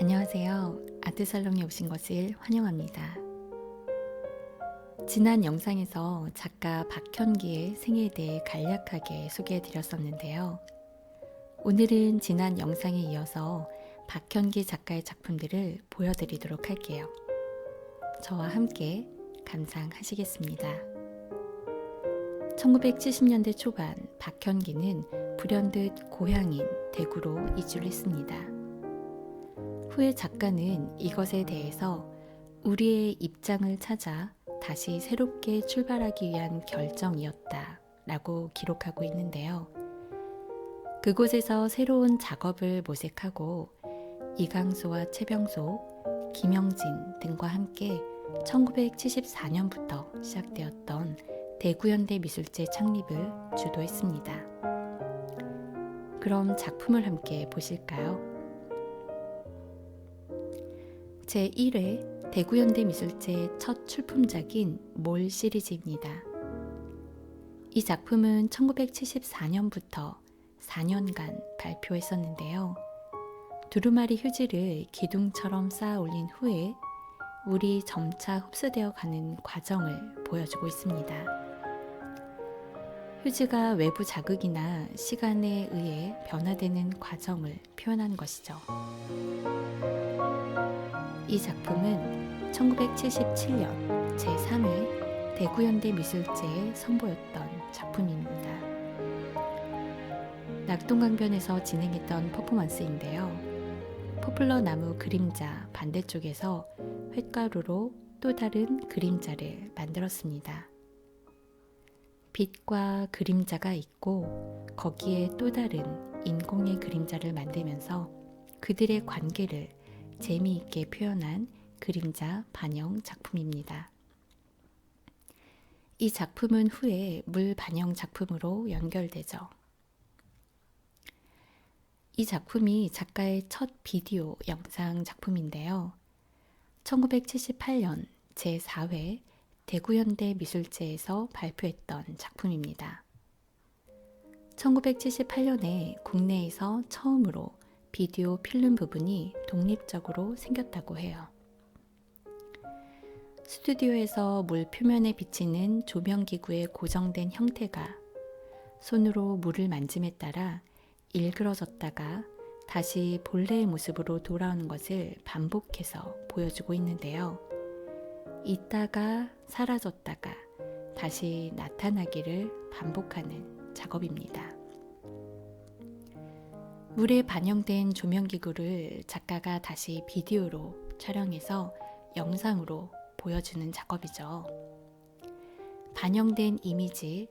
안녕하세요. 아트살롱에 오신 것을 환영합니다. 지난 영상에서 작가 박현기의 생애에 대해 간략하게 소개해 드렸었는데요. 오늘은 지난 영상에 이어서 박현기 작가의 작품들을 보여드리도록 할게요. 저와 함께 감상하시겠습니다. 1970년대 초반 박현기는 불현듯 고향인 대구로 이주를 했습니다. 후에 작가는 이것에 대해서 우리의 입장을 찾아 다시 새롭게 출발하기 위한 결정이었다 라고 기록하고 있는데요. 그곳에서 새로운 작업을 모색하고 이강소와 최병소, 김영진 등과 함께 1974년부터 시작되었던 대구현대미술제 창립을 주도했습니다. 그럼 작품을 함께 보실까요? 제1회 대구현대미술제의 첫 출품작인 몰 시리즈입니다. 이 작품은 1974년부터 4년간 발표했었는데요. 두루마리 휴지를 기둥처럼 쌓아 올린 후에 물이 점차 흡수되어 가는 과정을 보여주고 있습니다. 휴지가 외부 자극이나 시간에 의해 변화되는 과정을 표현한 것이죠. 이 작품은 1977년 제3회 대구현대미술제에 선보였던 작품입니다. 낙동강변에서 진행했던 퍼포먼스인데요. 포플러 나무 그림자 반대쪽에서 횟가루로 또 다른 그림자를 만들었습니다. 빛과 그림자가 있고 거기에 또 다른 인공의 그림자를 만들면서 그들의 관계를 재미있게 표현한 그림자 반영 작품입니다. 이 작품은 후에 물 반영 작품으로 연결되죠. 이 작품이 작가의 첫 비디오 영상 작품인데요. 1978년 제4회 대구현대미술제에서 발표했던 작품입니다. 1978년에 국내에서 처음으로 비디오 필름 부분이 독립적으로 생겼다고 해요. 스튜디오에서 물 표면에 비치는 조명기구의 고정된 형태가 손으로 물을 만짐에 따라 일그러졌다가 다시 본래의 모습으로 돌아오는 것을 반복해서 보여주고 있는데요. 있다가 사라졌다가 다시 나타나기를 반복하는 작업입니다. 물에 반영된 조명기구를 작가가 다시 비디오로 촬영해서 영상으로 보여주는 작업이죠. 반영된 이미지,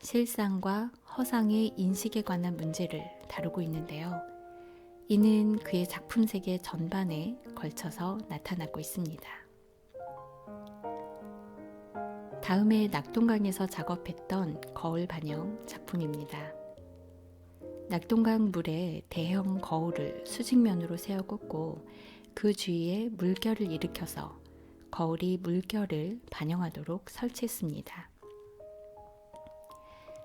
실상과 허상의 인식에 관한 문제를 다루고 있는데요. 이는 그의 작품 세계 전반에 걸쳐서 나타나고 있습니다. 다음에 낙동강에서 작업했던 거울 반영 작품입니다. 낙동강 물에 대형 거울을 수직면으로 세워 꽂고 그 주위에 물결을 일으켜서 거울이 물결을 반영하도록 설치했습니다.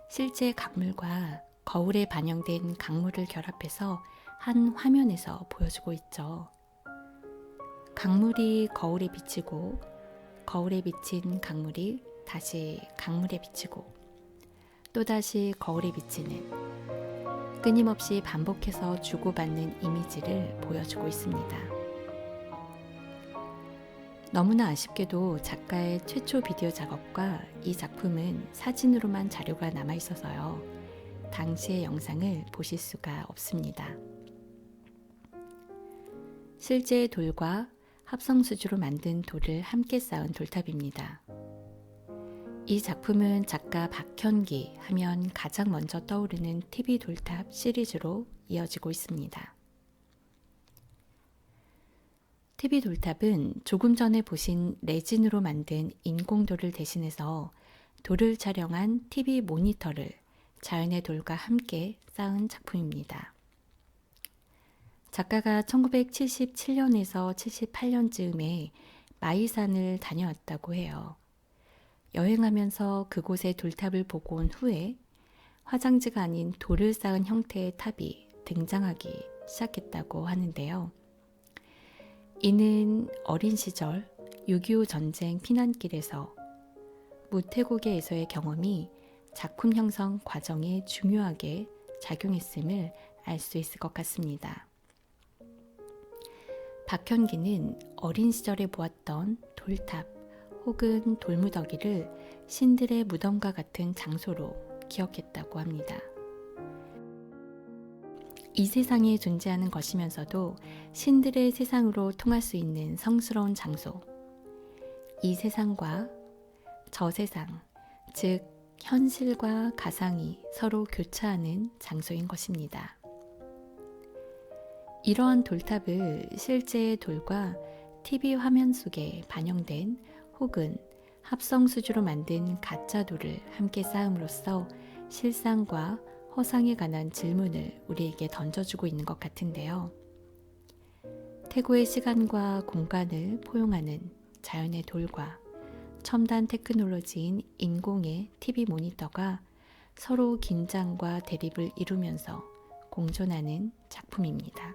실제 강물과 거울에 반영된 강물을 결합해서 한 화면에서 보여주고 있죠. 강물이 거울에 비치고 거울에 비친 강물이 다시 강물에 비치고 또다시 거울에 비치는 끊임없이 반복해서 주고받는 이미지를 보여주고 있습니다. 너무나 아쉽게도 작가의 최초 비디오 작업과 이 작품은 사진으로만 자료가 남아있어서요. 당시의 영상을 보실 수가 없습니다. 실제 돌과 합성수지로 만든 돌을 함께 쌓은 돌탑입니다. 이 작품은 작가 박현기 하면 가장 먼저 떠오르는 TV 돌탑 시리즈로 이어지고 있습니다. TV 돌탑은 조금 전에 보신 레진으로 만든 인공돌을 대신해서 돌을 촬영한 TV 모니터를 자연의 돌과 함께 쌓은 작품입니다. 작가가 1977년에서 78년쯤에 마이산을 다녀왔다고 해요. 여행하면서 그곳의 돌탑을 보고 온 후에 화장지가 아닌 돌을 쌓은 형태의 탑이 등장하기 시작했다고 하는데요. 이는 어린 시절 6.25 전쟁 피난길에서 무태고개에서의 경험이 작품 형성 과정에 중요하게 작용했음을 알 수 있을 것 같습니다. 박현기는 어린 시절에 보았던 돌탑 혹은 돌무더기를 신들의 무덤과 같은 장소로 기억했다고 합니다. 이 세상에 존재하는 것이면서도 신들의 세상으로 통할 수 있는 성스러운 장소, 이 세상과 저 세상, 즉 현실과 가상이 서로 교차하는 장소인 것입니다. 이러한 돌탑을 실제의 돌과 TV 화면 속에 반영된 혹은 합성수주로 만든 가짜 돌을 함께 쌓음으로써 실상과 허상에 관한 질문을 우리에게 던져주고 있는 것 같은데요. 태고의 시간과 공간을 포용하는 자연의 돌과 첨단 테크놀로지인 인공의 TV 모니터가 서로 긴장과 대립을 이루면서 공존하는 작품입니다.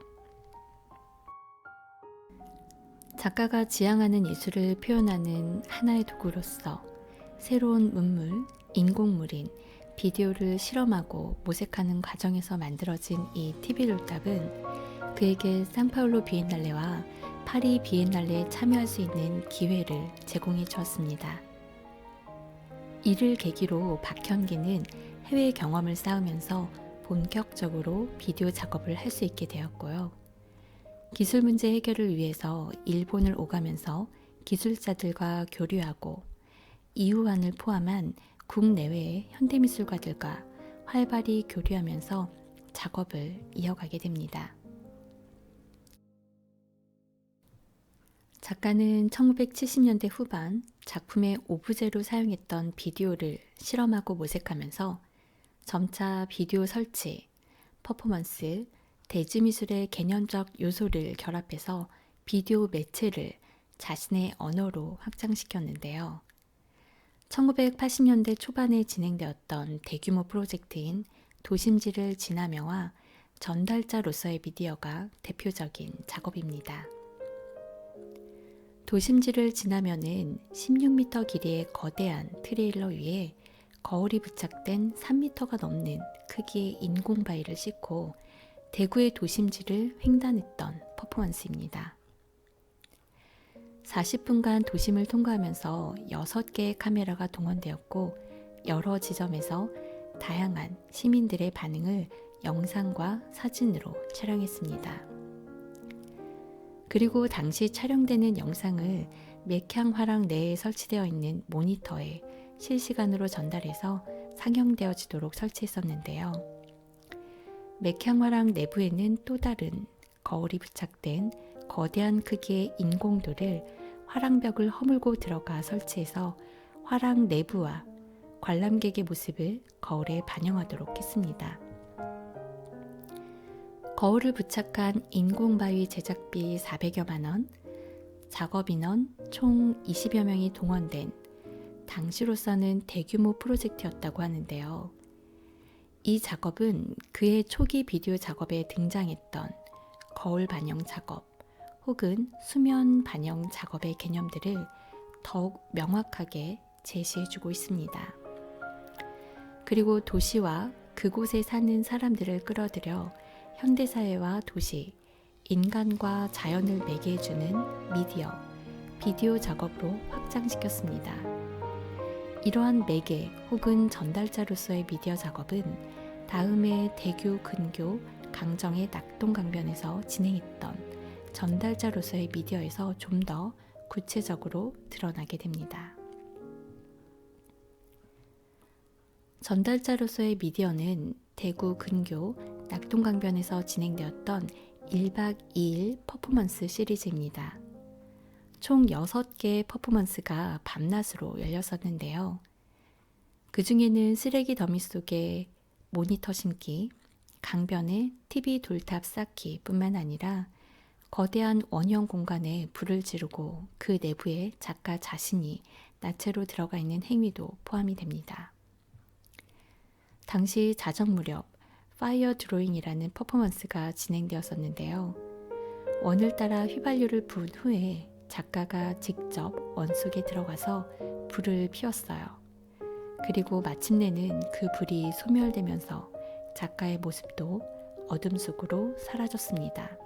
작가가 지향하는 예술을 표현하는 하나의 도구로서 새로운 문물, 인공물인 비디오를 실험하고 모색하는 과정에서 만들어진 이 TV 돌탑은 그에게 상파울로 비엔날레와 파리 비엔날레에 참여할 수 있는 기회를 제공해 주었습니다. 이를 계기로 박현기는 해외 경험을 쌓으면서 본격적으로 비디오 작업을 할 수 있게 되었고요. 기술 문제 해결을 위해서 일본을 오가면서 기술자들과 교류하고 이우환을 포함한 국내외의 현대미술가들과 활발히 교류하면서 작업을 이어가게 됩니다. 작가는 1970년대 후반 작품의 오브제로 사용했던 비디오를 실험하고 모색하면서 점차 비디오 설치, 퍼포먼스, 대지미술의 개념적 요소를 결합해서 비디오 매체를 자신의 언어로 확장시켰는데요. 1980년대 초반에 진행되었던 대규모 프로젝트인 도심지를 지나며와 전달자로서의 미디어가 대표적인 작업입니다. 도심지를 지나면은 16m 길이의 거대한 트레일러 위에 거울이 부착된 3m가 넘는 크기의 인공바위를 싣고 대구의 도심지를 횡단했던 퍼포먼스입니다. 40분간 도심을 통과하면서 6개의 카메라가 동원되었고 여러 지점에서 다양한 시민들의 반응을 영상과 사진으로 촬영했습니다. 그리고 당시 촬영되는 영상을 맥향화랑 내에 설치되어 있는 모니터에 실시간으로 전달해서 상영되어지도록 설치했었는데요. 맥향화랑 내부에는 또 다른 거울이 부착된 거대한 크기의 인공돌을 화랑벽을 허물고 들어가 설치해서 화랑 내부와 관람객의 모습을 거울에 반영하도록 했습니다. 거울을 부착한 인공바위 제작비 400여만 원, 작업인원 총 20여 명이 동원된 당시로서는 대규모 프로젝트였다고 하는데요. 이 작업은 그의 초기 비디오 작업에 등장했던 거울 반영 작업 혹은 수면 반영 작업의 개념들을 더욱 명확하게 제시해주고 있습니다. 그리고 도시와 그곳에 사는 사람들을 끌어들여 현대사회와 도시, 인간과 자연을 매개해주는 미디어, 비디오 작업으로 확장시켰습니다. 이러한 매개 혹은 전달자로서의 미디어 작업은 다음에 대교, 근교, 강정의 낙동강변에서 진행했던 전달자로서의 미디어에서 좀 더 구체적으로 드러나게 됩니다. 전달자로서의 미디어는 대구, 근교, 낙동강변에서 진행되었던 1박 2일 퍼포먼스 시리즈입니다. 총 6개의 퍼포먼스가 밤낮으로 열렸었는데요. 그 중에는 쓰레기 더미 속에 모니터 심기, 강변에 TV 돌탑 쌓기 뿐만 아니라 거대한 원형 공간에 불을 지르고 그 내부에 작가 자신이 나체로 들어가 있는 행위도 포함이 됩니다. 당시 자정 무렵 파이어 드로잉이라는 퍼포먼스가 진행되었었는데요. 원을 따라 휘발유를 부은 후에 작가가 직접 원 속에 들어가서 불을 피웠어요. 그리고 마침내는 그 불이 소멸되면서 작가의 모습도 어둠 속으로 사라졌습니다.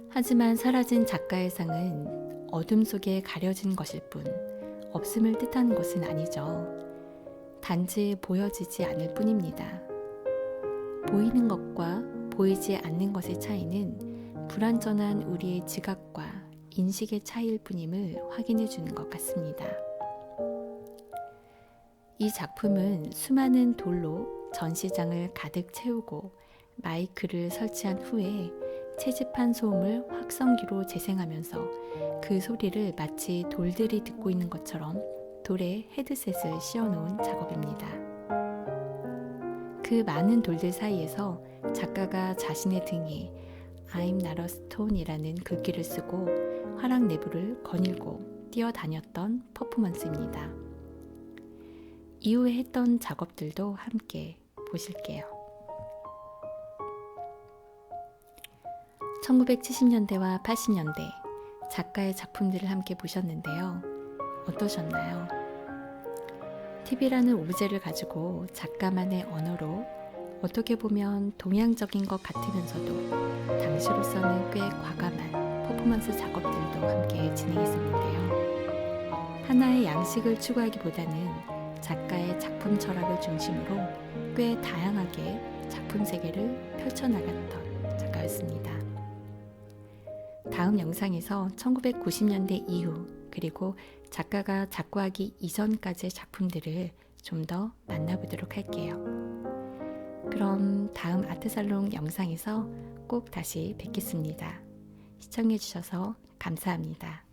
하지만 사라진 작가의 상은 어둠 속에 가려진 것일 뿐 없음을 뜻하는 것은 아니죠. 단지 보여지지 않을 뿐입니다. 보이는 것과 보이지 않는 것의 차이는 불완전한 우리의 지각과 인식의 차이일 뿐임을 확인해 주는 것 같습니다. 이 작품은 수많은 돌로 전시장을 가득 채우고 마이크를 설치한 후에 채집한 소음을 확성기로 재생하면서 그 소리를 마치 돌들이 듣고 있는 것처럼 돌에 헤드셋을 씌워놓은 작업입니다. 그 많은 돌들 사이에서 작가가 자신의 등에 I'm not a stone이라는 글귀를 쓰고 화랑 내부를 거닐고 뛰어다녔던 퍼포먼스입니다. 이후에 했던 작업들도 함께 보실게요. 1970년대와 80년대 작가의 작품들을 함께 보셨는데요. 어떠셨나요? TV라는 오브제를 가지고 작가만의 언어로 어떻게 보면 동양적인 것 같으면서도 당시로서는 꽤 과감한 퍼포먼스 작업들도 함께 진행했었는데요. 하나의 양식을 추구하기보다는 작가의 작품 철학을 중심으로 꽤 다양하게 작품 세계를 펼쳐나갔던 작가였습니다. 다음 영상에서 1990년대 이후 그리고 작가가 작고하기 이전까지의 작품들을 좀 더 만나보도록 할게요. 그럼 다음 아트살롱 영상에서 꼭 다시 뵙겠습니다. 시청해주셔서 감사합니다.